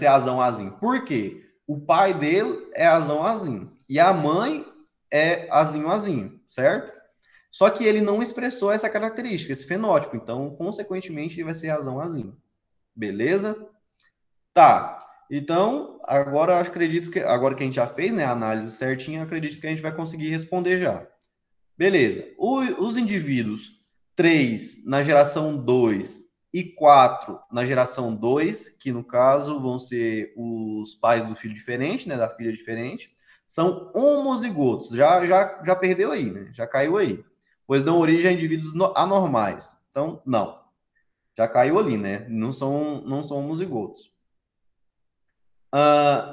Speaker 2: azão azinho. Por quê? O pai dele é azão azinho e a mãe é azinho azinho, certo? Só que ele não expressou essa característica, esse fenótipo. Então, consequentemente, ele vai ser azão azinho. Beleza? Tá. Então, agora acredito que agora que a gente já fez, né, a análise certinha, acredito que a gente vai conseguir responder já. Beleza. Os indivíduos 3 na geração 2 e 4 na geração 2, que no caso vão ser os pais do filho diferente, né, da filha diferente, são homozigotos. Já perdeu aí, né? Já caiu aí. Pois dão origem a indivíduos anormais. Então, não. Já caiu ali, né? Não são homozigotos.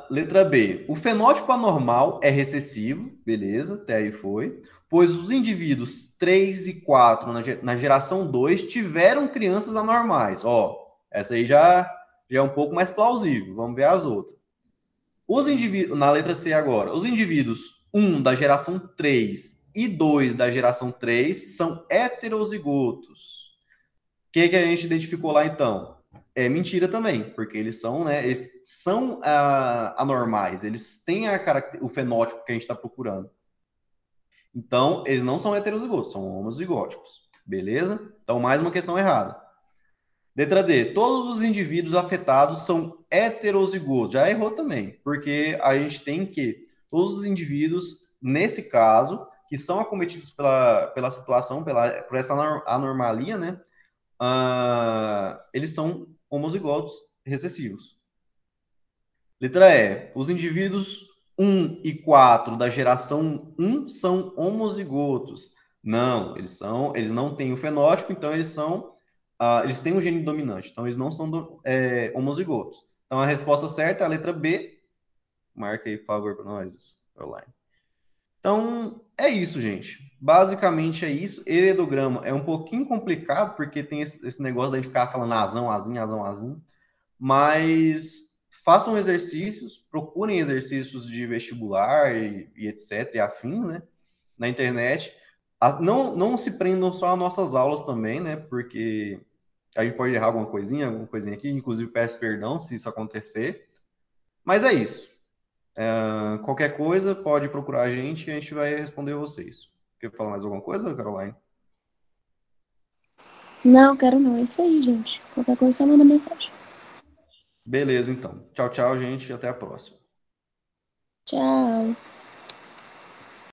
Speaker 2: Letra B. O fenótipo anormal é recessivo, beleza, até aí foi, pois os indivíduos 3 e 4 na geração 2 tiveram crianças anormais. Ó, essa aí já é um pouco mais plausível. Vamos ver as outras. Os indivíduos, na letra C agora, os indivíduos 1 da geração 3 e 2 da geração 3 são heterozigotos. O que a gente identificou lá então? É mentira também, porque eles são anormais, eles têm o fenótipo que a gente está procurando. Então, eles não são heterozigotos, são homozigóticos. Beleza? Então, mais uma questão errada. Letra D. Todos os indivíduos afetados são heterozigotos. Já errou também, porque a gente tem que todos os indivíduos, nesse caso, que são acometidos pela situação, por essa anormalia, né? Eles são homozigotos recessivos. Letra E. Os indivíduos 1 e 4 da geração 1 são homozigotos. Não, eles não têm o fenótipo, então eles têm um gene dominante, então eles não são homozigotos. Então a resposta certa é a letra B. Marca aí, por favor, para nós, Caroline. Então, é isso, gente. Basicamente é isso. Heredograma é um pouquinho complicado, porque tem esse negócio da gente ficar falando azão, azinho, azão, azinho. Mas façam exercícios, procurem exercícios de vestibular e etc. e afins, né? Na internet. Não se prendam só às nossas aulas também, né? Porque A gente pode errar alguma coisinha aqui, inclusive peço perdão se isso acontecer. Mas é isso. Qualquer coisa, pode procurar a gente e a gente vai responder vocês. Quer falar mais alguma coisa, Caroline?
Speaker 1: Não, quero não. É isso aí, gente. Qualquer coisa, só manda mensagem.
Speaker 2: Beleza, então. Tchau, tchau, gente. Até a próxima.
Speaker 1: Tchau.